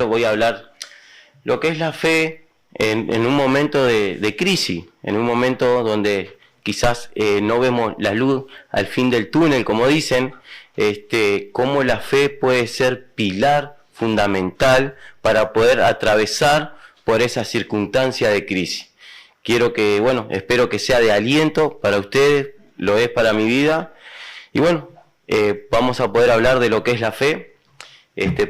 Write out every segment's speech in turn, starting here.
voy a hablar lo que es la fe en un momento de crisis, en un momento donde quizás no vemos la luz al fin del túnel, como dicen, cómo la fe puede ser pilar fundamental para poder atravesar por esa circunstancia de crisis. Quiero que, espero que sea de aliento para ustedes, lo es para mi vida, y vamos a poder hablar de lo que es la fe,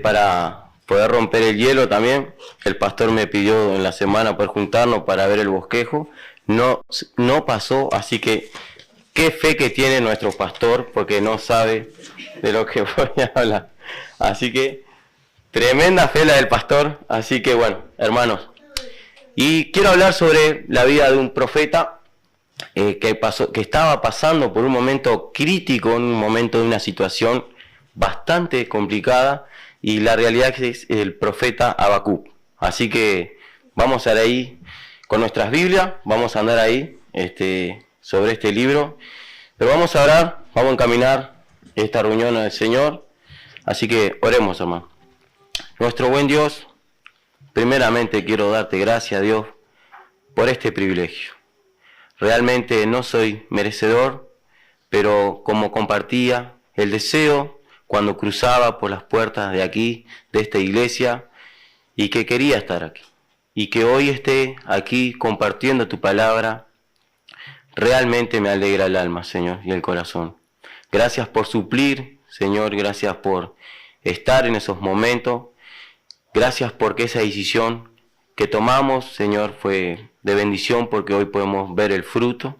para poder romper el hielo también. El pastor me pidió en la semana poder juntarnos para ver el bosquejo, no pasó, así que qué fe que tiene nuestro pastor, porque no sabe de lo que voy a hablar. Así que tremenda fe la del pastor, así que hermanos. Y quiero hablar sobre la vida de un profeta que estaba pasando por un momento crítico, un momento de una situación bastante complicada, y la realidad es el profeta Habacuc. Así que vamos a ir ahí con nuestras Biblias, vamos a andar ahí sobre este libro, pero vamos a orar, vamos a encaminar esta reunión al Señor, así que oremos, hermano. Nuestro buen Dios, primeramente quiero darte gracias, Dios, por este privilegio. Realmente no soy merecedor, pero como compartía el deseo cuando cruzaba por las puertas de aquí, de esta iglesia, y que quería estar aquí, y que hoy esté aquí compartiendo tu palabra, realmente me alegra el alma, Señor, y el corazón. Gracias por suplir, Señor, gracias por estar en esos momentos, gracias porque esa decisión que tomamos, Señor, fue de bendición porque hoy podemos ver el fruto.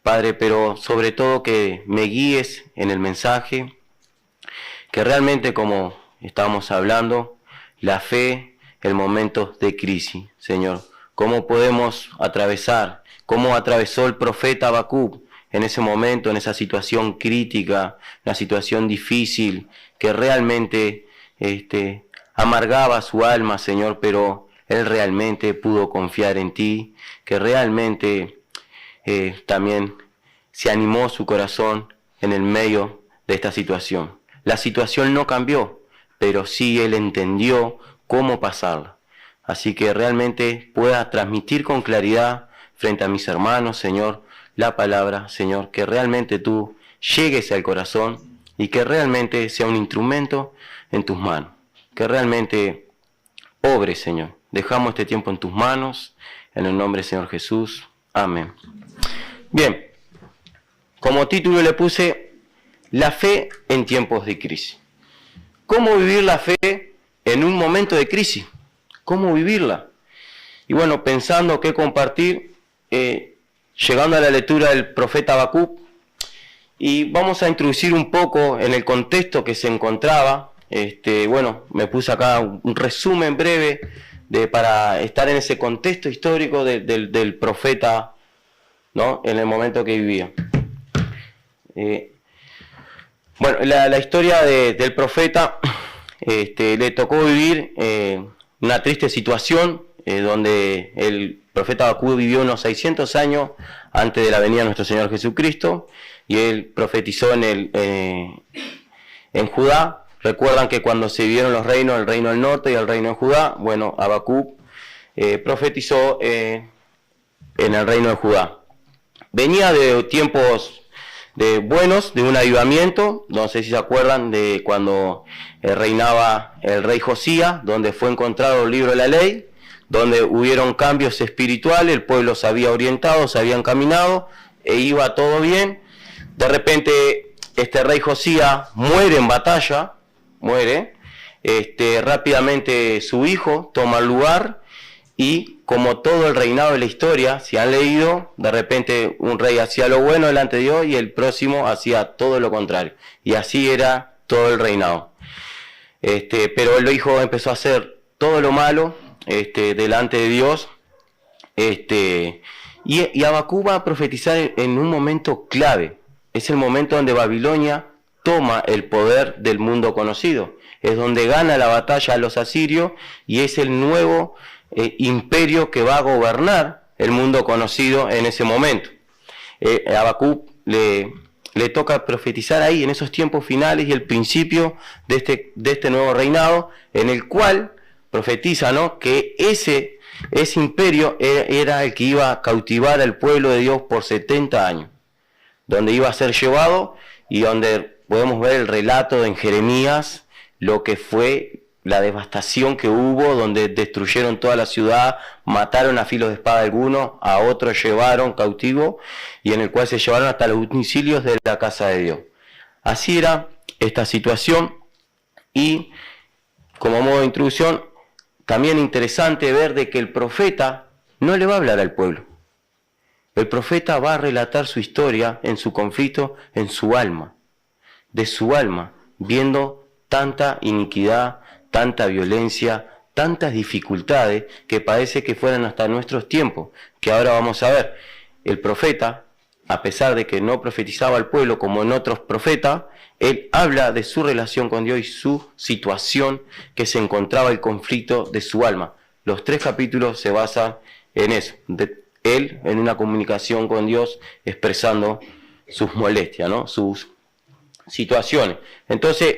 Padre, pero sobre todo que me guíes en el mensaje, que realmente, como estábamos hablando, la fe en momentos de crisis, Señor, cómo podemos atravesar, cómo atravesó el profeta Habacuc en ese momento, en esa situación crítica, una situación difícil, que realmente amargaba su alma, Señor, pero él realmente pudo confiar en ti, que realmente también se animó su corazón en el medio de esta situación. La situación no cambió, pero sí él entendió cómo pasarla. Así que realmente pueda transmitir con claridad frente a mis hermanos, Señor, la palabra, Señor, que realmente tú llegues al corazón y que realmente sea un instrumento en tus manos. Que realmente obre, Señor. Dejamos este tiempo en tus manos, en el nombre del Señor Jesús. Amén. Bien, como título le puse la fe en tiempos de crisis. ¿Cómo vivir la fe en un momento de crisis? ¿Cómo vivirla? Y pensando qué compartir, llegando a la lectura del profeta Habacuc, y vamos a introducir un poco en el contexto que se encontraba. Me puse acá un resumen breve para estar en ese contexto histórico del profeta, ¿no?, en el momento que vivía. La historia del profeta, le tocó vivir una triste situación, donde el profeta Habacuc vivió unos 600 años antes de la venida de nuestro Señor Jesucristo, y él profetizó en Judá. Recuerdan que cuando se dividieron los reinos, el reino del norte y el reino de Judá, Habacuc profetizó en el reino de Judá. Venía de tiempos buenos, de un avivamiento. No sé si se acuerdan de cuando reinaba el rey Josías, donde fue encontrado el libro de la ley, donde hubieron cambios espirituales, el pueblo se había orientado, se había encaminado, e iba todo bien. De repente este rey Josías muere en batalla, rápidamente su hijo toma el lugar, y como todo el reinado de la historia, si han leído, de repente un rey hacía lo bueno delante de Dios y el próximo hacía todo lo contrario, y así era todo el reinado. Pero el hijo empezó a hacer todo lo malo delante de Dios, y Habacuc va a profetizar en un momento clave. Es el momento donde Babilonia toma el poder del mundo conocido, es donde gana la batalla a los asirios, y es el nuevo imperio que va a gobernar el mundo conocido en ese momento. Habacuc le toca profetizar ahí en esos tiempos finales y el principio de este nuevo reinado, en el cual profetiza, ¿no?, que ese imperio era el que iba a cautivar al pueblo de Dios por 70 años, donde iba a ser llevado, y donde podemos ver el relato en Jeremías, lo que fue la devastación que hubo, donde destruyeron toda la ciudad, mataron a filos de espada a algunos, a otros llevaron cautivo, y en el cual se llevaron hasta los utensilios de la casa de Dios. Así era esta situación, y como modo de introducción, también interesante ver de que el profeta no le va a hablar al pueblo. El profeta va a relatar su historia en su conflicto, en su alma, de su alma, viendo tanta iniquidad, tanta violencia, tantas dificultades que parece que fueran hasta nuestros tiempos, que ahora vamos a ver. El profeta, a pesar de que no profetizaba al pueblo como en otros profetas, él habla de su relación con Dios y su situación, que se encontraba el conflicto de su alma. Los 3 capítulos se basan en eso, de él en una comunicación con Dios, expresando sus molestias, ¿no?, sus situaciones. Entonces,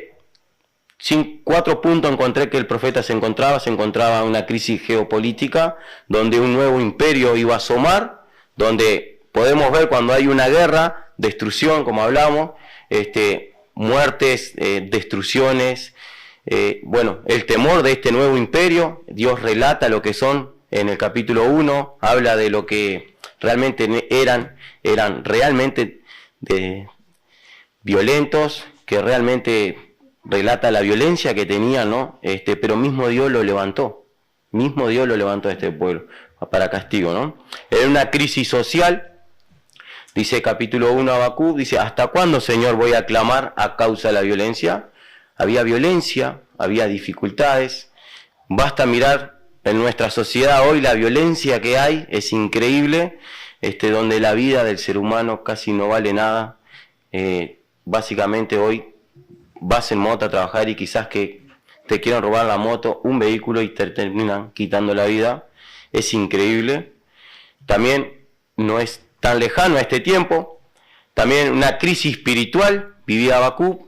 4 puntos encontré que el profeta se encontraba en una crisis geopolítica, donde un nuevo imperio iba a asomar, donde podemos ver cuando hay una guerra, destrucción, como hablamos, muertes, destrucciones, bueno, el temor de este nuevo imperio. Dios relata lo que son en el capítulo 1, habla de lo que realmente eran realmente violentos, que realmente relata la violencia que tenían, ¿no? Pero mismo Dios lo levantó a este pueblo para castigo, ¿no? En una crisis social, dice capítulo 1 Habacuc, dice: ¿hasta cuándo, Señor, voy a clamar a causa de la violencia? Había violencia, había dificultades. Basta mirar en nuestra sociedad hoy la violencia que hay, es increíble, donde la vida del ser humano casi no vale nada. Básicamente hoy vas en moto a trabajar y quizás que te quieran robar la moto, un vehículo, y te terminan quitando la vida. Es increíble. También no es tan lejano a este tiempo, también una crisis espiritual vivía Habacuc.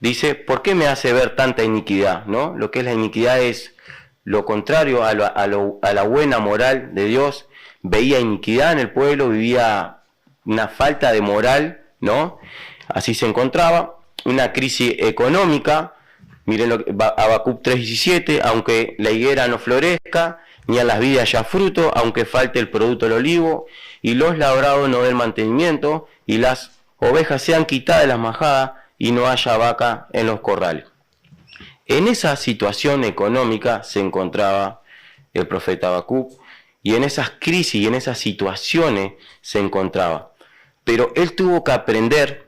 Dice: ¿por qué me hace ver tanta iniquidad? ¿No? Lo que es la iniquidad es lo contrario a la buena moral de Dios. Veía iniquidad en el pueblo, vivía una falta de moral, ¿no? Así se encontraba. Una crisis económica, miren Habacuc 3:17, aunque la higuera no florezca, ni a las vidas haya fruto, aunque falte el producto del olivo, y los labrados no den mantenimiento, y las ovejas sean quitadas de las majadas, y no haya vaca en los corrales. En esa situación económica se encontraba el profeta Habacuc, y en esas crisis y en esas situaciones se encontraba. Pero él tuvo que aprender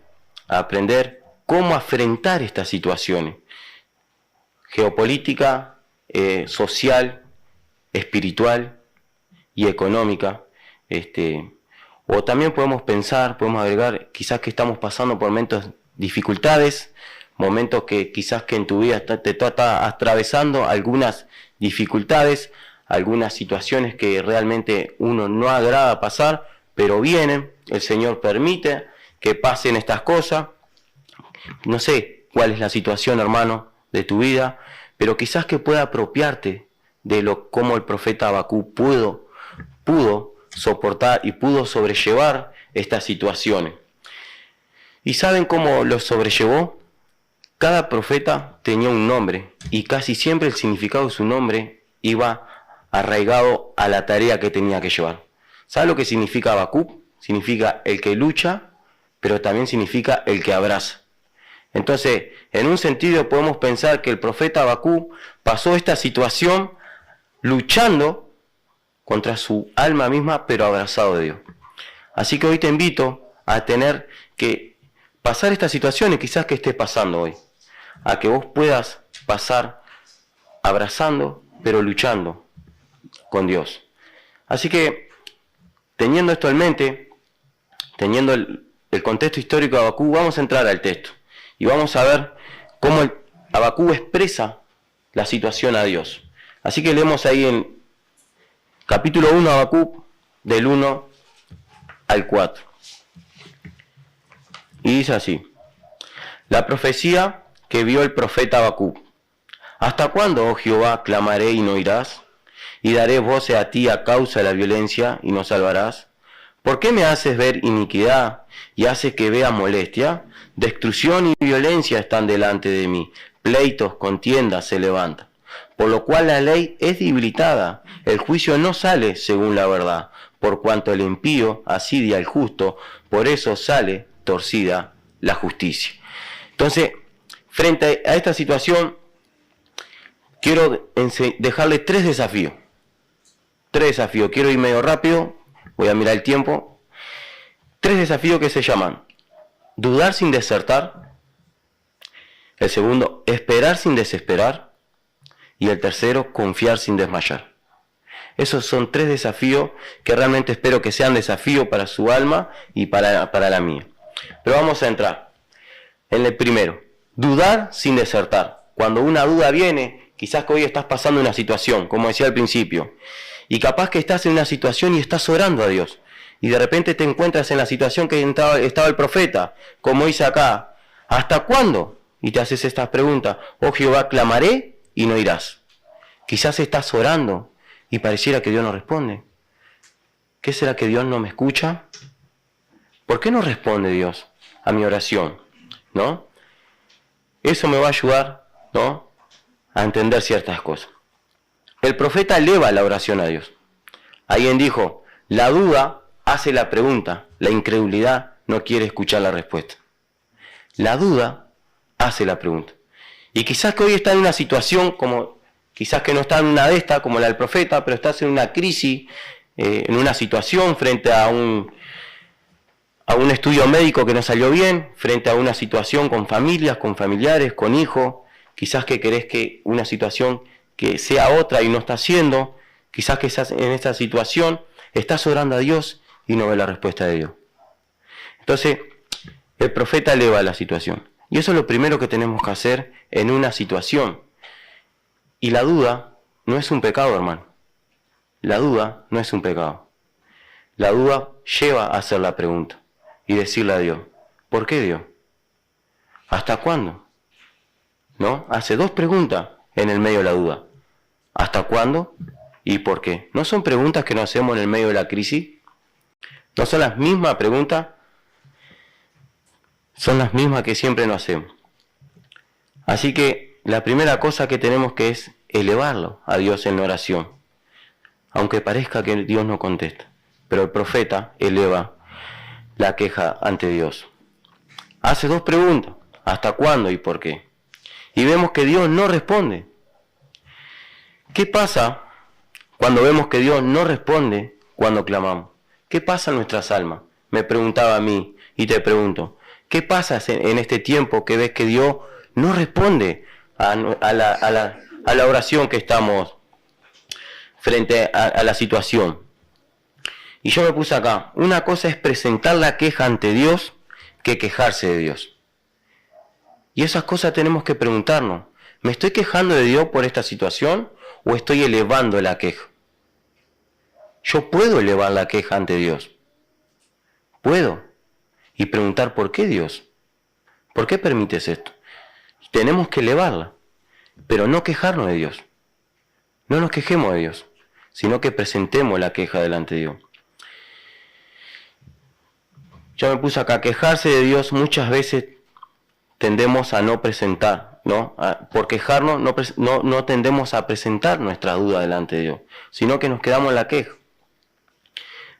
cómo afrontar estas situaciones, geopolítica, social, espiritual y económica. O también podemos agregar, quizás que estamos pasando por momentos dificultades, momentos que quizás que en tu vida te está atravesando algunas dificultades, algunas situaciones que realmente uno no agrada pasar, pero vienen, el Señor permite que pasen estas cosas. No sé cuál es la situación, hermano, de tu vida, pero quizás que pueda apropiarte de cómo el profeta Habacuc pudo soportar y pudo sobrellevar estas situaciones. ¿Y saben cómo lo sobrellevó? Cada profeta tenía un nombre, y casi siempre el significado de su nombre iba arraigado a la tarea que tenía que llevar. ¿Sabe lo que significa Habacuc? Significa el que lucha, pero también significa el que abraza. Entonces, en un sentido podemos pensar que el profeta Habacuc pasó esta situación luchando contra su alma misma, pero abrazado de Dios. Así que hoy te invito a tener que pasar estas situaciones quizás que estés pasando hoy, a que vos puedas pasar abrazando, pero luchando con Dios. Así que, teniendo esto en mente, teniendo el contexto histórico de Habacuc, vamos a entrar al texto. Y vamos a ver cómo Habacuc expresa la situación a Dios. Así que leemos ahí en capítulo 1 Habacuc, del 1 al 4. Y dice así: la profecía que vio el profeta Habacuc. ¿Hasta cuándo, oh Jehová, clamaré y no oirás? Y daré voces a ti a causa de la violencia y no salvarás. ¿Por qué me haces ver iniquidad y haces que vea molestia? Destrucción y violencia están delante de mí, pleitos, contiendas se levantan. Por lo cual la ley es debilitada, el juicio no sale según la verdad. Por cuanto el impío asidia al justo, por eso sale torcida la justicia. Entonces, frente a esta situación, quiero dejarle tres desafíos. Quiero ir medio rápido, voy a mirar el tiempo. Tres desafíos que se llaman: dudar sin desertar. El segundo, esperar sin desesperar. Y el tercero, confiar sin desmayar. Esos son tres desafíos que realmente espero que sean desafíos para su alma y para la mía. Pero vamos a entrar en el primero. Dudar sin desertar. Cuando una duda viene, quizás que hoy estás pasando una situación, como decía al principio, y capaz que estás en una situación y estás orando a Dios, y de repente te encuentras en la situación que estaba el profeta, como dice acá: ¿hasta cuándo? Y te haces estas preguntas: oh Jehová, clamaré y no irás. Quizás estás orando y pareciera que Dios no responde. ¿Qué será, que Dios no me escucha? ¿Por qué no responde Dios a mi oración? ¿No? Eso me va a ayudar, ¿no?, a entender ciertas cosas. El profeta eleva la oración a Dios. Alguien dijo: la duda hace la pregunta, la incredulidad no quiere escuchar la respuesta. La duda hace la pregunta. Y quizás que hoy está en una situación como, quizás que no está en una de estas, como la del profeta, pero estás en una crisis, en una situación frente a un estudio médico que no salió bien, frente a una situación con familias, con familiares, con hijos. Quizás que querés que una situación que sea otra y no está siendo. Quizás que estás en esta situación, estás orando a Dios y no ves la respuesta de Dios. Entonces, el profeta eleva la situación. Y eso es lo primero que tenemos que hacer en una situación. Y la duda no es un pecado, hermano. La duda no es un pecado. La duda lleva a hacer la pregunta y decirle a Dios: ¿por qué, Dios? ¿Hasta cuándo? ¿No? Hace dos preguntas en el medio de la duda: ¿hasta cuándo? ¿Y por qué? ¿No son preguntas que nos hacemos en el medio de la crisis? ¿No son las mismas preguntas? Son las mismas que siempre nos hacemos. Así que la primera cosa que tenemos que es elevarlo a Dios en oración, aunque parezca que Dios no contesta. Pero el profeta eleva la queja ante Dios. Hace dos preguntas: ¿hasta cuándo y por qué? Y vemos que Dios no responde. ¿Qué pasa cuando vemos que Dios no responde cuando clamamos? ¿Qué pasa en nuestras almas? Me preguntaba a mí y te pregunto: ¿qué pasa en este tiempo que ves que Dios no responde a la oración que estamos frente a la situación? Y yo me puse acá: una cosa es presentar la queja ante Dios que quejarse de Dios. Y esas cosas tenemos que preguntarnos: ¿me estoy quejando de Dios por esta situación o estoy elevando la queja? Yo puedo elevar la queja ante Dios. Puedo. Y preguntar: ¿por qué, Dios? ¿Por qué permites esto? Tenemos que elevarla, pero no quejarnos de Dios. No nos quejemos de Dios, sino que presentemos la queja delante de Dios. Yo me puse acá: quejarse de Dios muchas veces tendemos a no presentar, ¿no? Por quejarnos no tendemos a presentar nuestra duda delante de Dios, sino que nos quedamos en la queja.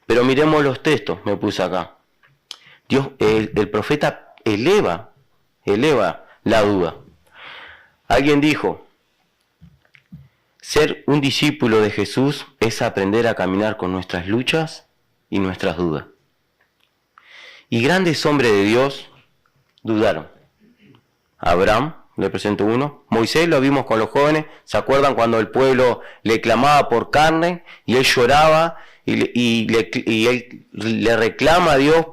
Pero miremos los textos, me puse acá. Dios, el profeta eleva la duda. Alguien dijo: ser un discípulo de Jesús es aprender a caminar con nuestras luchas y nuestras dudas. Y grandes hombres de Dios dudaron. Abraham, le presento uno. Moisés, lo vimos con los jóvenes. ¿Se acuerdan cuando el pueblo le clamaba por carne y él lloraba y él le reclama a Dios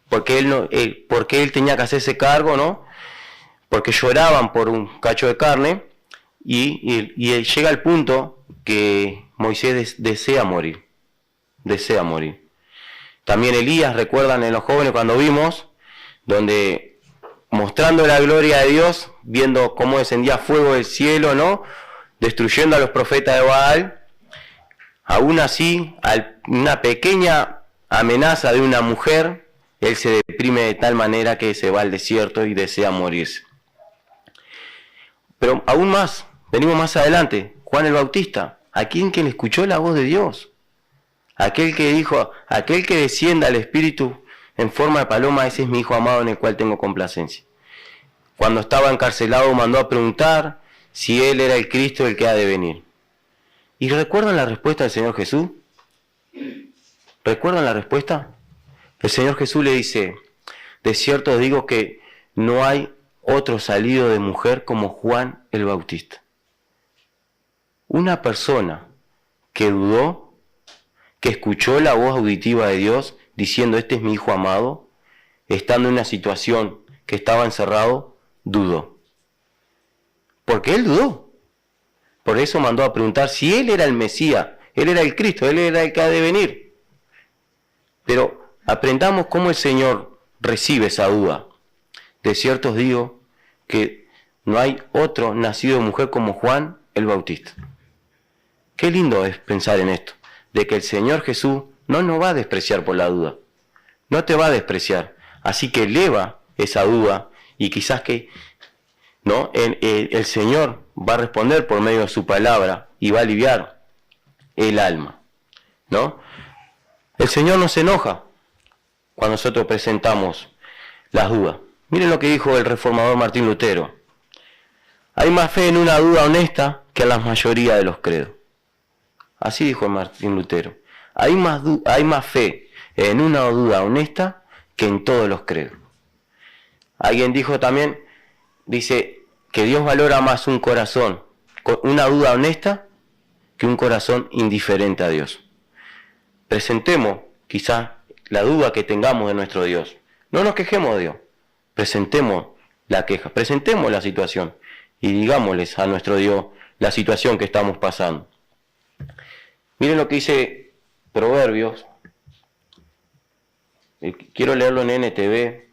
porque él tenía que hacerse cargo, ¿no? Porque lloraban por un cacho de carne y él llega al punto que Moisés desea morir. También Elías, recuerdan en los jóvenes cuando vimos, donde mostrando la gloria de Dios, viendo cómo descendía fuego del cielo, ¿no? Destruyendo a los profetas de Baal. Aún así, una pequeña amenaza de una mujer, él se deprime de tal manera que se va al desierto y desea morirse. Pero aún más, venimos más adelante, Juan el Bautista, aquel que le escuchó la voz de Dios, aquel que dijo, aquel que descienda al Espíritu en forma de paloma, ese es mi Hijo amado en el cual tengo complacencia. Cuando estaba encarcelado mandó a preguntar si él era el Cristo el que ha de venir. ¿Y recuerdan la respuesta del Señor Jesús? ¿Recuerdan la respuesta? El Señor Jesús le dice, de cierto os digo que no hay otro salido de mujer como Juan el Bautista. Una persona que dudó, que escuchó la voz auditiva de Dios diciendo, este es mi Hijo amado, estando en una situación que estaba encerrado, dudó. Porque él dudó. Por eso mandó a preguntar si él era el Mesías, él era el Cristo, él era el que ha de venir. Pero aprendamos cómo el Señor recibe esa duda. De cierto os digo que no hay otro nacido de mujer como Juan el Bautista. Qué lindo es pensar en esto, de que el Señor Jesús no nos va a despreciar por la duda. No te va a despreciar. Así que eleva esa duda y quizás que ¿no? El Señor va a responder por medio de su palabra y va a aliviar el alma, ¿no? El Señor no se enoja cuando nosotros presentamos las dudas. Miren lo que dijo el reformador Martín Lutero. Hay más fe en una duda honesta que en la mayoría de los credos. Así dijo Martín Lutero. Hay más fe en una duda honesta que en todos los credos. Alguien dijo también, dice que Dios valora más un corazón con una duda honesta que un corazón indiferente a Dios. Presentemos quizás la duda que tengamos de nuestro Dios. No nos quejemos de Dios. Presentemos la queja, presentemos la situación y digámosles a nuestro Dios la situación que estamos pasando. Miren lo que dice Proverbios. Quiero leerlo en NTV.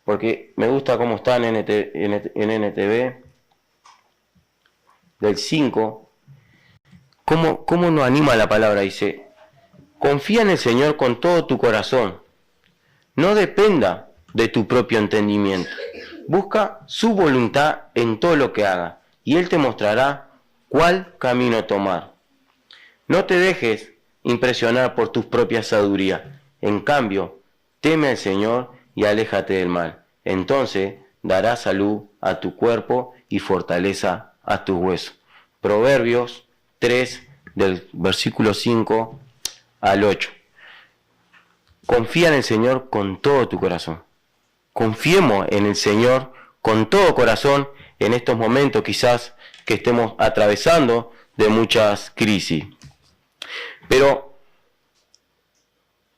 Porque me gusta cómo está en NTV, del 5, cómo nos anima la palabra, dice, confía en el Señor con todo tu corazón, no dependa de tu propio entendimiento, busca su voluntad en todo lo que haga, y Él te mostrará cuál camino tomar. No te dejes impresionar por tus propias sabidurías, en cambio, teme al Señor y aléjate del mal. Entonces dará salud a tu cuerpo y fortaleza a tus huesos. Proverbios 3, del versículo 5 al 8. Confía en el Señor con todo tu corazón. Confiemos en el Señor con todo corazón en estos momentos quizás que estemos atravesando de muchas crisis. Pero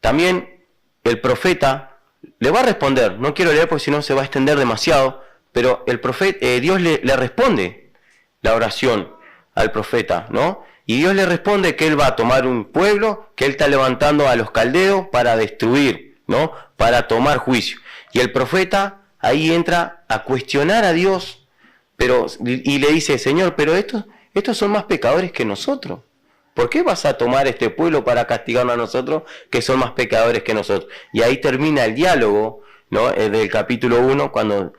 también el profeta le va a responder, no quiero leer porque si no se va a extender demasiado, pero el profeta, Dios le responde la oración al profeta, ¿no? Y Dios le responde que Él va a tomar un pueblo, que Él está levantando a los caldeos para destruir, ¿no? Para tomar juicio. Y el profeta ahí entra a cuestionar a Dios, y le dice, Señor, pero estos son más pecadores que nosotros. ¿Por qué vas a tomar este pueblo para castigarnos a nosotros, que son más pecadores que nosotros? Y ahí termina el diálogo, ¿no? Del capítulo 1, cuando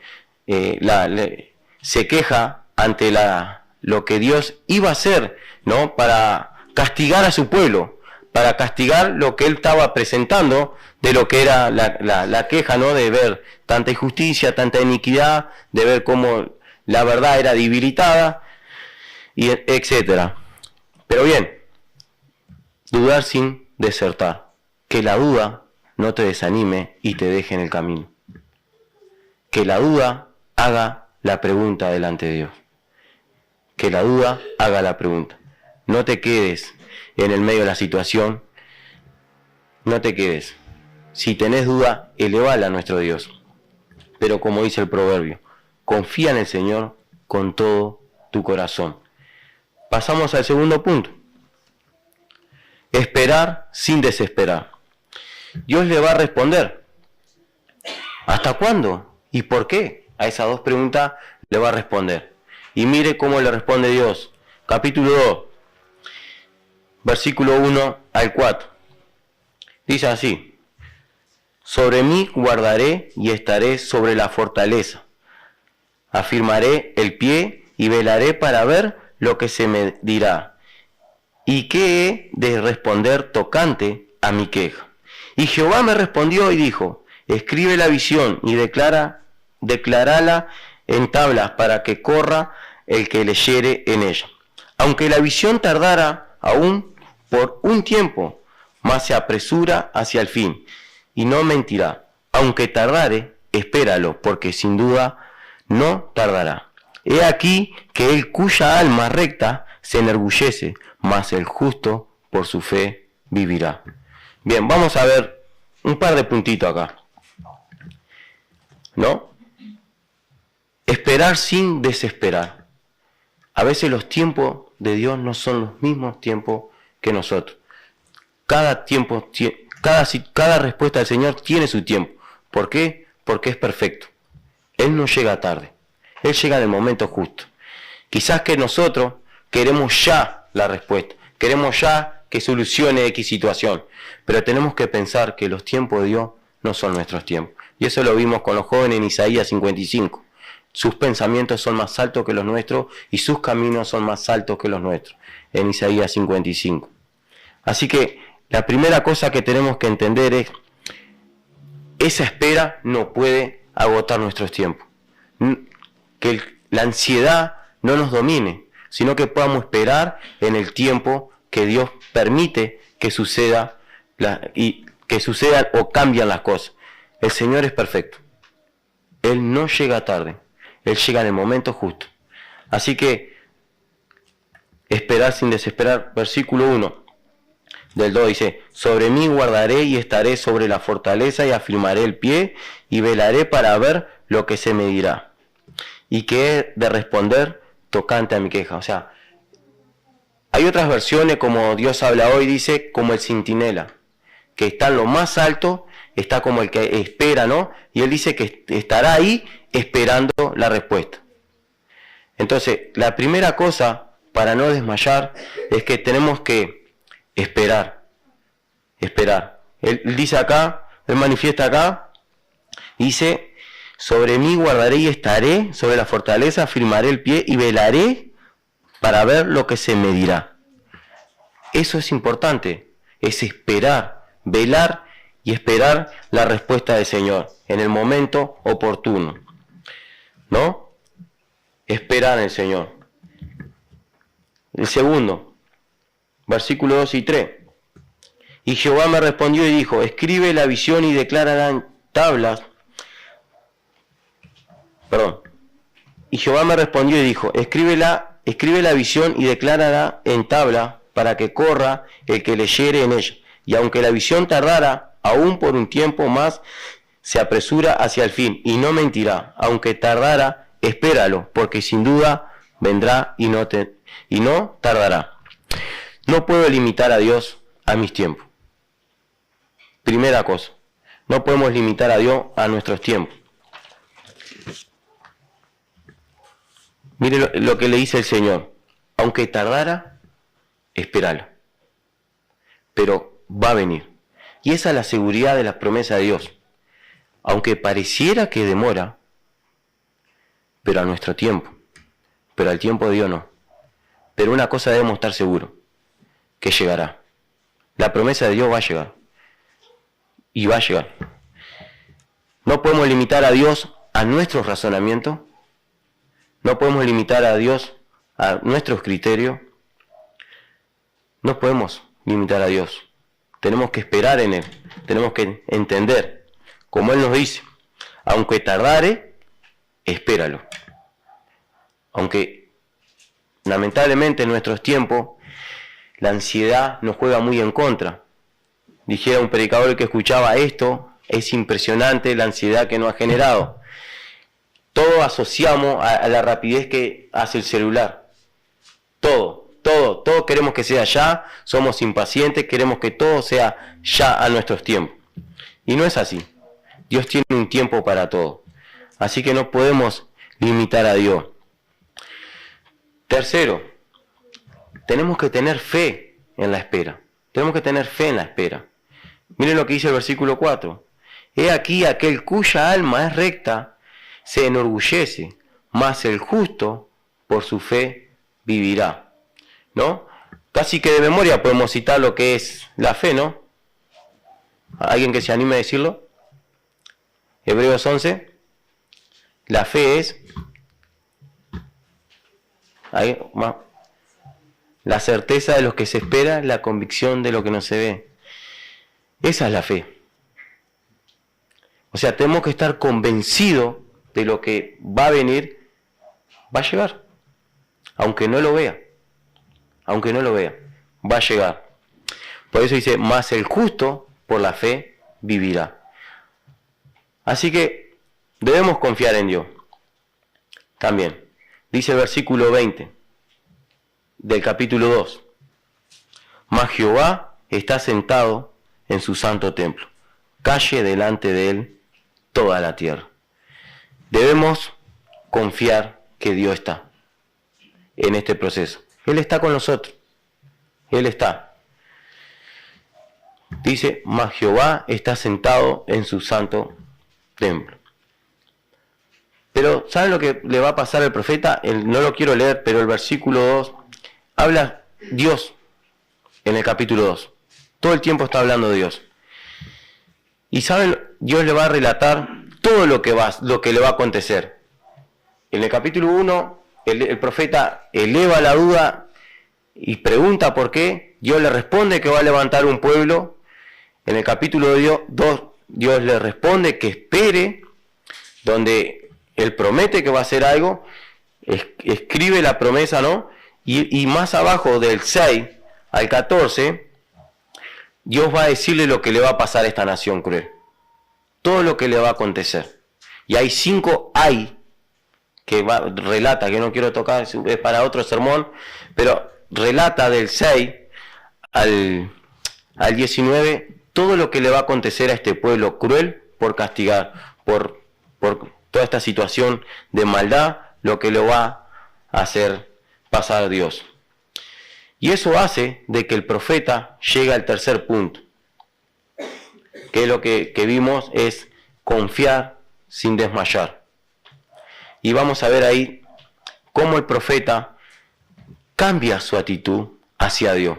se queja ante lo que Dios iba a hacer, ¿no? Para castigar a su pueblo, para castigar lo que él estaba presentando, de lo que era la queja, ¿no? De ver tanta injusticia, tanta iniquidad, de ver cómo la verdad era debilitada, y etcétera. Pero bien, dudar sin desertar. Que la duda no te desanime y te deje en el camino. Que la duda haga la pregunta delante de Dios. Que la duda haga la pregunta. No te quedes en el medio de la situación. No te quedes. Si tenés duda, elevala a nuestro Dios. Pero como dice el proverbio, confía en el Señor con todo tu corazón. Pasamos al segundo punto. Esperar sin desesperar. Dios le va a responder ¿Hasta cuándo? ¿Y por qué? A esas dos preguntas le va a responder. Y mire cómo le responde Dios. Capítulo 2, versículo 1 al 4. Dice así: sobre mí guardaré y estaré sobre la fortaleza. Afirmaré el pie y velaré para ver lo que se me dirá. ¿Y qué he de responder tocante a mi queja? Y Jehová me respondió y dijo: escribe la visión y declarala en tablas para que corra el que leyere en ella. Aunque la visión tardara aún por un tiempo, mas se apresura hacia el fin, y no mentirá. Aunque tardare, espéralo, porque sin duda no tardará. He aquí que el cuya alma recta se enorgullece, mas el justo por su fe vivirá. Bien, vamos a ver un par de puntitos acá, ¿no? Esperar sin desesperar. A veces los tiempos de Dios no son los mismos tiempos que nosotros. Cada tiempo, cada respuesta del Señor tiene su tiempo. ¿Por qué? Porque es perfecto. Él no llega tarde. Él llega en el momento justo. Quizás que nosotros queremos ya la respuesta. Queremos ya que solucione X situación. Pero tenemos que pensar que los tiempos de Dios no son nuestros tiempos. Y eso lo vimos con los jóvenes en Isaías 55. Sus pensamientos son más altos que los nuestros y sus caminos son más altos que los nuestros. En Isaías 55. Así que la primera cosa que tenemos que entender es: esa espera no puede agotar nuestros tiempos. Que la ansiedad no nos domine, sino que podamos esperar en el tiempo que Dios permite que suceda y que sucedan o cambian las cosas. El Señor es perfecto. Él no llega tarde. Él llega en el momento justo. Así que esperar sin desesperar. Versículo 1 del 2 dice: sobre mí guardaré y estaré sobre la fortaleza y afirmaré el pie y velaré para ver lo que se me dirá. Y que he de responder tocante a mi queja. O sea, hay otras versiones, como Dios habla hoy, dice como el centinela, que está en lo más alto, está como el que espera, ¿no? Y él dice que estará ahí esperando la respuesta. Entonces, la primera cosa para no desmayar es que tenemos que esperar. Él dice acá, él manifiesta acá, dice: sobre mí guardaré y estaré sobre la fortaleza, afirmaré el pie y velaré para ver lo que se me dirá. Eso es importante, es esperar, velar y esperar la respuesta del Señor en el momento oportuno, ¿no? Esperar en el Señor. El segundo, versículo 2 y 3. Y Jehová me respondió y dijo: escribe la visión y declárala en tablas. Y Jehová me respondió y dijo: escribe la visión y declárala en tabla para que corra el que leyere en ella. Y aunque la visión tardara aún por un tiempo más, se apresura hacia el fin y no mentirá. Aunque tardara, espéralo, porque sin duda vendrá y no tardará. No puedo limitar a Dios a mis tiempos. Primera cosa, no podemos limitar a Dios a nuestros tiempos. Mire lo que le dice el Señor: aunque tardara, espéralo, pero va a venir. Y esa es la seguridad de la promesa de Dios. Aunque pareciera que demora, pero a nuestro tiempo, pero al tiempo de Dios no. Pero una cosa debemos estar seguros: que llegará. La promesa de Dios va a llegar. Y va a llegar. No podemos limitar a Dios a nuestros razonamientos. No podemos limitar a Dios a nuestros criterios. No podemos limitar a Dios. Tenemos que esperar en Él. Tenemos que entender, como Él nos dice: aunque tardare, espéralo. Aunque lamentablemente en nuestros tiempos la ansiedad nos juega muy en contra. Dijera un predicador que escuchaba esto: es impresionante la ansiedad que nos ha generado. Todos asociamos a la rapidez que hace el celular. Todo queremos que sea ya, somos impacientes, queremos que todo sea ya a nuestros tiempos. Y no es así. Dios tiene un tiempo para todo. Así que no podemos limitar a Dios. Tercero, tenemos que tener fe en la espera. Tenemos que tener fe en la espera. Miren lo que dice el versículo 4. He aquí aquel cuya alma es recta, se enorgullece, mas el justo por su fe vivirá. ¿No? Casi que de memoria podemos citar lo que es la fe, ¿no? ¿Alguien que se anime a decirlo? Hebreos 11. La fe es la certeza de lo que se espera, la convicción de lo que no se ve. Esa es la fe. O sea, tenemos que estar convencidos de lo que va a venir, va a llegar. Aunque no lo vea. Aunque no lo vea, va a llegar. Por eso dice, mas el justo por la fe vivirá. Así que debemos confiar en Dios. También, dice el versículo 20 del capítulo 2. Mas Jehová está sentado en su santo templo. Calle delante de él toda la tierra. Debemos confiar que Dios está en este proceso. Él está con nosotros. Él está. Dice, mas Jehová está sentado en su santo templo. Pero, ¿saben lo que le va a pasar al profeta? No lo quiero leer, pero el versículo 2 habla Dios en el capítulo 2. Todo el tiempo está hablando de Dios. Y ¿saben? Dios le va a relatar todo lo que le va a acontecer. En el capítulo 1, el profeta eleva la duda y pregunta por qué. Dios le responde que va a levantar un pueblo. En el capítulo 2, Dios le responde que espere, donde Él promete que va a hacer algo, escribe la promesa, ¿no? Y más abajo del 6 al 14, Dios va a decirle lo que le va a pasar a esta nación cruel. Todo lo que le va a acontecer. Y hay 5 que relata, que no quiero tocar, es para otro sermón, pero relata del 6 al 19 todo lo que le va a acontecer a este pueblo cruel por castigar, por toda esta situación de maldad, lo que le va a hacer pasar a Dios. Y eso hace de que el profeta llegue al tercer punto, que lo que vimos es confiar sin desmayar. Y vamos a ver ahí cómo el profeta cambia su actitud hacia Dios.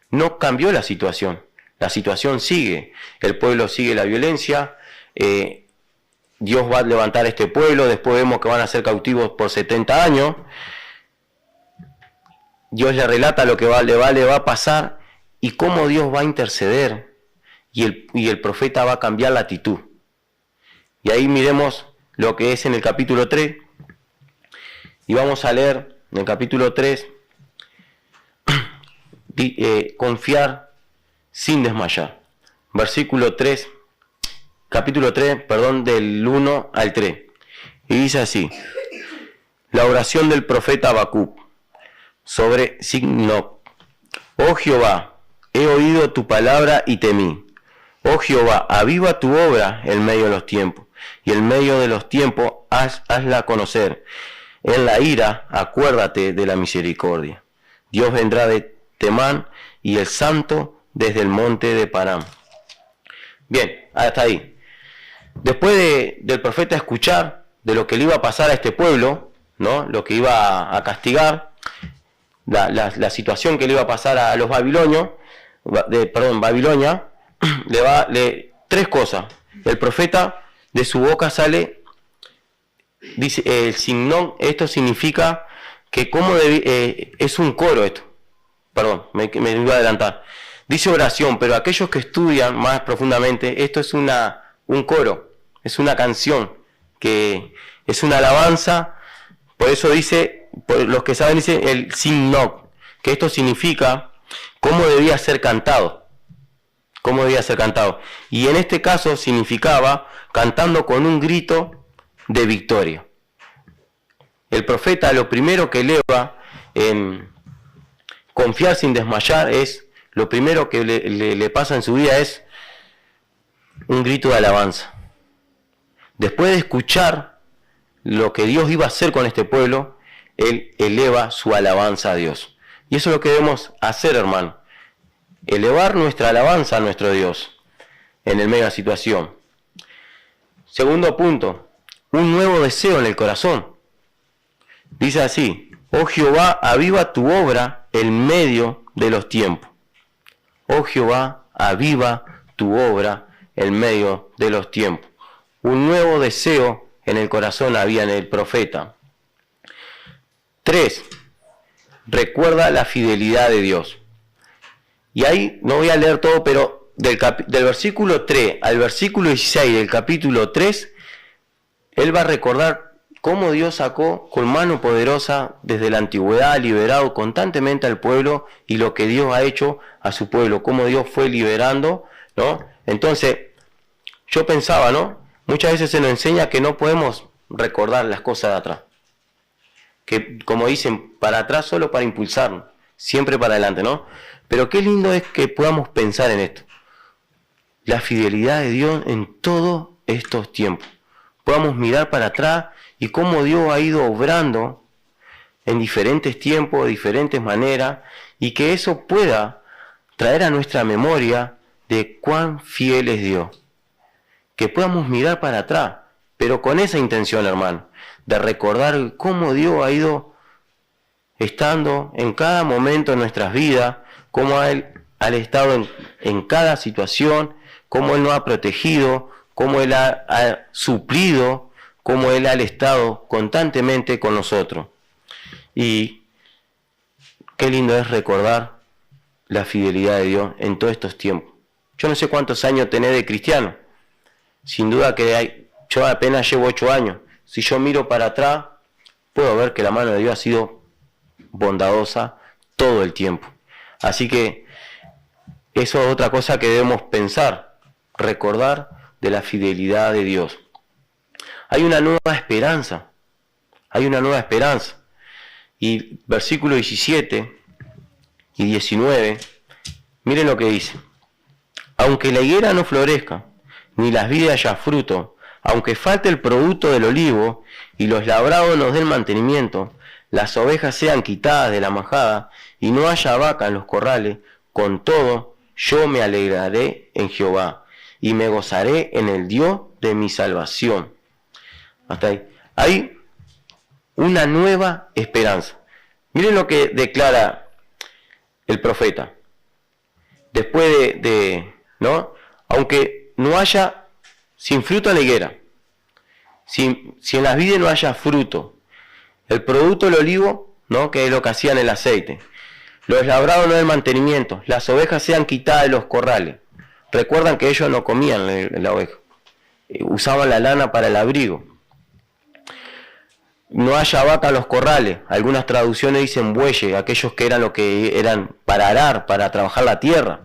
No cambió la situación sigue, el pueblo sigue la violencia, Dios va a levantar este pueblo, después vemos que van a ser cautivos por 70 años, Dios le relata lo que le va a pasar y cómo Dios va a interceder y el profeta va a cambiar la actitud. Y ahí miremos lo que es en el capítulo 3 y vamos a leer en el capítulo 3 confiar sin desmayar. Versículo 3, capítulo 3, del 1 al 3. Y dice así: la oración del profeta Habacuc sobre Signoc. Oh Jehová, he oído tu palabra y temí. Oh Jehová, aviva tu obra en medio de los tiempos, y en medio de los tiempos hazla conocer. En la ira, acuérdate de la misericordia. Dios vendrá de Temán, y el santo desde el monte de Parán. Bien, hasta ahí. Después del profeta escuchar de lo que le iba a pasar a este pueblo, ¿no? Lo que iba a castigar, la situación que le iba a pasar a los babilonios, Babilonia, tres cosas. El profeta, de su boca sale, dice, el signón, esto significa que es un coro esto. Perdón, me iba a adelantar. Dice oración, pero aquellos que estudian más profundamente, esto es un coro, es una canción, que es una alabanza. Por eso dice, por los que saben, dice el Signok, que esto significa cómo debía ser cantado. Cómo debía ser cantado. Y en este caso significaba cantando con un grito de victoria. El profeta lo primero que eleva en confiar sin desmayar es, lo primero que le pasa en su vida es un grito de alabanza. después de escuchar lo que Dios iba a hacer con este pueblo, él eleva su alabanza a Dios. Y eso es lo que debemos hacer, hermano. Elevar nuestra alabanza a nuestro Dios en el medio de la situación. Segundo punto, un nuevo deseo en el corazón. Dice así: oh Jehová, aviva tu obra en medio de los tiempos. Oh Jehová, aviva tu obra en medio de los tiempos. Un nuevo deseo en el corazón había en el profeta. 3. Recuerda la fidelidad de Dios. Y ahí no voy a leer todo, pero del versículo 3 al versículo 16 del capítulo 3, él va a recordar cómo Dios sacó con mano poderosa desde la antigüedad, liberado constantemente al pueblo, y lo que Dios ha hecho a su pueblo, cómo Dios fue liberando, ¿no? Entonces, yo pensaba, ¿no? Muchas veces se nos enseña que no podemos recordar las cosas de atrás. Que, como dicen, para atrás solo para impulsarnos, siempre para adelante, ¿no? Pero qué lindo es que podamos pensar en esto. La fidelidad de Dios en todos estos tiempos. Podamos mirar para atrás y cómo Dios ha ido obrando en diferentes tiempos, de diferentes maneras, y que eso pueda traer a nuestra memoria de cuán fiel es Dios. Que podamos mirar para atrás, pero con esa intención, hermano, de recordar cómo Dios ha ido estando en cada momento de nuestras vidas, cómo Él ha estado en cada situación, cómo Él nos ha protegido, cómo Él ha suplido, cómo Él ha estado constantemente con nosotros. Y qué lindo es recordar la fidelidad de Dios en todos estos tiempos. Yo no sé cuántos años tenés de cristiano. Sin duda que yo apenas llevo 8 años. Si yo miro para atrás, puedo ver que la mano de Dios ha sido bondadosa todo el tiempo. Así que eso es otra cosa que debemos pensar, recordar de la fidelidad de Dios. Hay una nueva esperanza, Y versículo 17 y 19, miren lo que dice: aunque la higuera no florezca, ni las vides haya fruto, aunque falte el producto del olivo, y los labrados no den mantenimiento, las ovejas sean quitadas de la majada, y no haya vaca en los corrales, con todo yo me alegraré en Jehová, y me gozaré en el Dios de mi salvación. Hasta ahí. Hay una nueva esperanza. Miren lo que declara el profeta. Después ¿no? Aunque no haya sin fruto en la higuera, si en las vides no haya fruto, el producto del olivo, ¿no? Que es lo que hacían el aceite, los labrados no den mantenimiento, las ovejas sean quitadas de los corrales. Recuerdan que ellos no comían la oveja, usaban la lana para el abrigo. No haya vaca en los corrales, algunas traducciones dicen bueyes, aquellos que eran lo que eran para arar, para trabajar la tierra.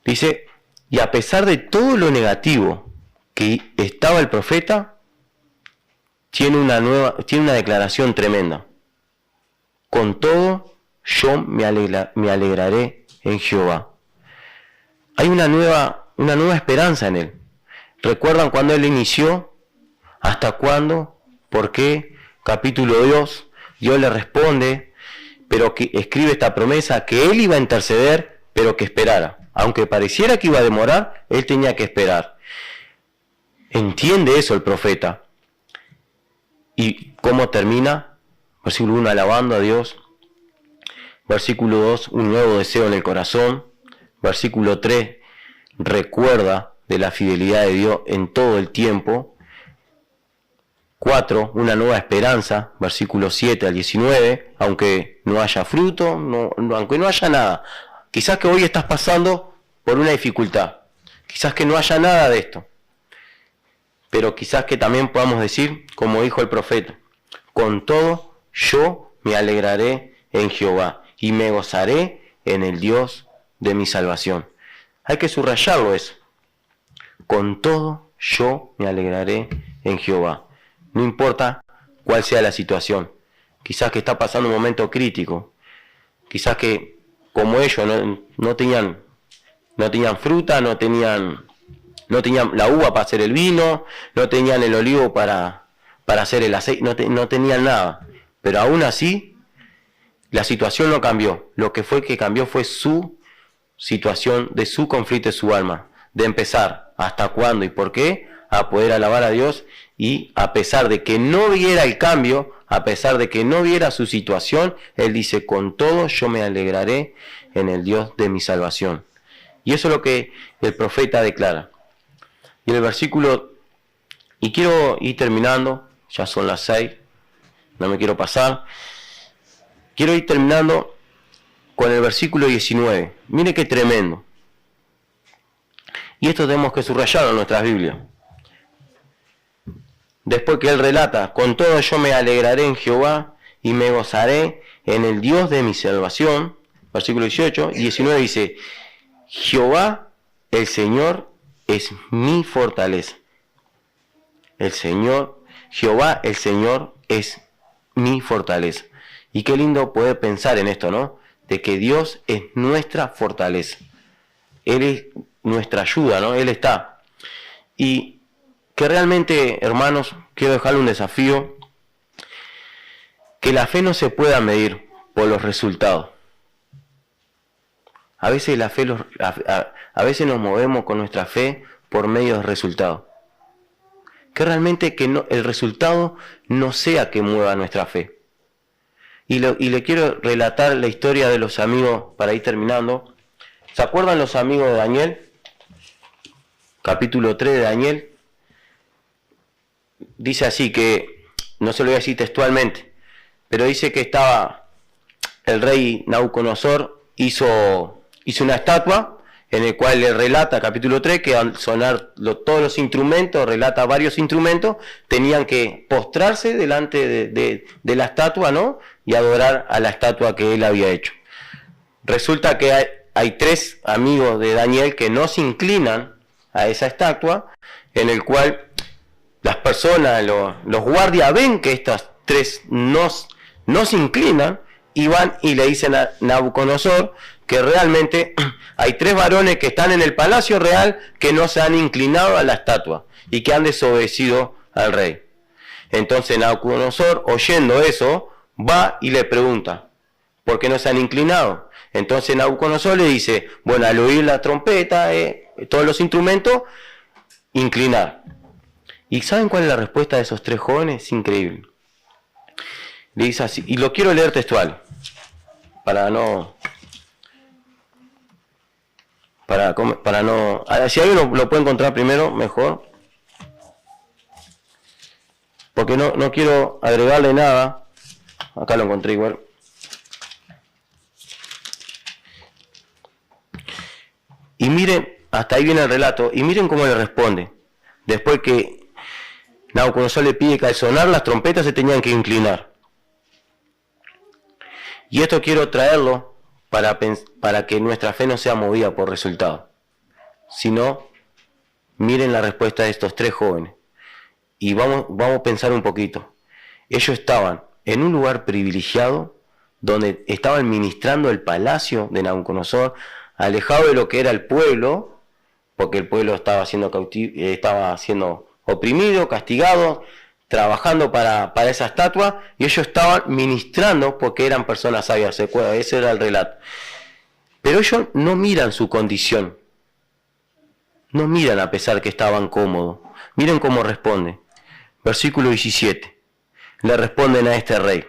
Dice, y a pesar de todo lo negativo que estaba el profeta, tiene una declaración tremenda. Con todo, yo me alegraré en Jehová. Hay una nueva esperanza en él. ¿Recuerdan cuando él inició? ¿Hasta cuándo? ¿Por qué? Capítulo 2, Dios le responde, pero que escribe esta promesa, que él iba a interceder, pero que esperara. Aunque pareciera que iba a demorar, él tenía que esperar. Entiende eso el profeta. ¿Y cómo termina? Versículo 1, alabando a Dios. Versículo 2, un nuevo deseo en el corazón. Versículo 3, recuerda de la fidelidad de Dios en todo el tiempo. 4, una nueva esperanza, versículo 7 al 19, aunque no haya fruto, aunque no haya nada. Quizás que hoy estás pasando por una dificultad, quizás que no haya nada de esto, pero quizás que también podamos decir, como dijo el profeta, con todo yo me alegraré en Jehová y me gozaré en el Dios de mi salvación. Hay que subrayarlo eso. Con todo yo me alegraré en Jehová. No importa cuál sea la situación. Quizás que está pasando un momento crítico. Quizás que como ellos no tenían fruta, no tenían No tenían la uva para hacer el vino, no tenían el olivo para hacer el aceite, no tenían nada. Pero aún así, la situación no cambió. Lo que cambió fue su situación, de su conflicto de su alma. De empezar, hasta cuándo y por qué, a poder alabar a Dios. Y a pesar de que no viera el cambio, a pesar de que no viera su situación, él dice, con todo yo me alegraré en el Dios de mi salvación. Y eso es lo que el profeta declara. Y el versículo, y quiero ir terminando, ya son las 6, no me quiero pasar. Quiero ir terminando con el versículo 19. Mire qué tremendo. Y esto tenemos que subrayarlo en nuestras Biblias. Después que él relata, con todo yo me alegraré en Jehová y me gozaré en el Dios de mi salvación. Versículo 18 y 19 dice, Jehová, el Señor, es mi fortaleza. El Señor, Jehová, el Señor, es mi fortaleza. Y qué lindo poder pensar en esto, ¿no? De que Dios es nuestra fortaleza. Él es nuestra ayuda, ¿no? Él está. Y que realmente, hermanos, quiero dejarle un desafío. Que la fe no se pueda medir por los resultados. A veces la fe, a veces nos movemos con nuestra fe por medio de resultados. Que realmente el resultado no sea que mueva nuestra fe. Y le quiero relatar la historia de los amigos para ir terminando. ¿Se acuerdan los amigos de Daniel? Capítulo 3 de Daniel. Dice así que, no se lo voy a decir textualmente, pero dice que estaba el rey Nabucodonosor, hizo una estatua en el cual le relata, capítulo 3, que al sonar todos los instrumentos, relata varios instrumentos, tenían que postrarse delante de la estatua, ¿no? Y adorar a la estatua que él había hecho. Resulta que hay 3 amigos de Daniel que no se inclinan a esa estatua, en el cual las personas, los guardias ven que estas 3 no se inclinan, y van y le dicen a Nabucodonosor que realmente hay 3 varones que están en el palacio real que no se han inclinado a la estatua y que han desobedecido al rey. Entonces Nabucodonosor, oyendo eso, va y le pregunta, ¿por qué no se han inclinado? Entonces Nabucodonosor le dice, bueno, al oír la trompeta, todos los instrumentos, inclinar. ¿Y saben cuál es la respuesta de esos 3 jóvenes? Es increíble. Le dice así, y lo quiero leer textual, para no, si alguien lo puede encontrar primero, mejor, porque no quiero agregarle nada. Acá lo encontré igual. Y miren, hasta ahí viene el relato, y miren cómo le responde. Después que Nabucodonosor le pide que al sonar las trompetas se tenían que inclinar. Y esto quiero traerlo para que nuestra fe no sea movida por resultados. Sino, miren la respuesta de estos 3 jóvenes. Y vamos a pensar un poquito. Ellos estaban en un lugar privilegiado, donde estaban ministrando el palacio de Nabucodonosor, alejado de lo que era el pueblo, porque el pueblo estaba siendo oprimido, castigado, trabajando para esa estatua, y ellos estaban ministrando porque eran personas sabias, ¿se acuerdan? Ese era el relato. Pero ellos no miran su condición, no miran a pesar que estaban cómodos. Miren cómo responde. Versículo 17. Le responden a este rey.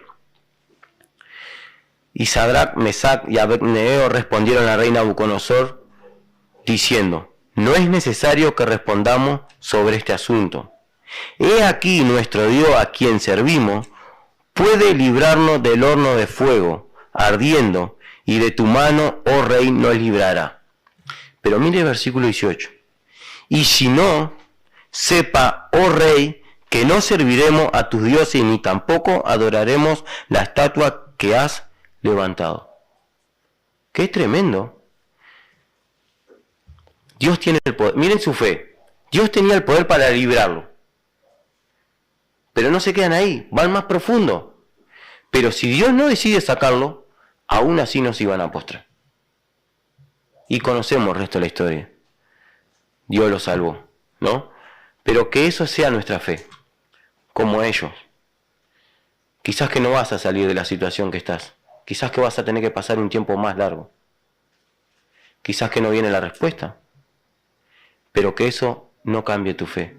Y Sadrac, Mesac y Abednego respondieron al rey Nabucodonosor, diciendo, no es necesario que respondamos sobre este asunto. He aquí nuestro Dios a quien servimos puede librarnos del horno de fuego ardiendo, y de tu mano, oh rey, nos librará. Pero mire el versículo 18. Y si no, sepa, oh rey, que no serviremos a tus dioses ni tampoco adoraremos la estatua que has levantado. ¡Qué tremendo! Dios tiene el poder. Miren su fe. Dios tenía el poder para librarlo. Pero no se quedan ahí, van más profundo. Pero si Dios no decide sacarlo, aún así nos iban a postrar. Y conocemos el resto de la historia. Dios lo salvó. ¿no? Pero que eso sea nuestra fe, como ellos. Quizás que no vas a salir de la situación que estás. Quizás que vas a tener que pasar un tiempo más largo. Quizás que no viene la respuesta. Pero que eso no cambie tu fe.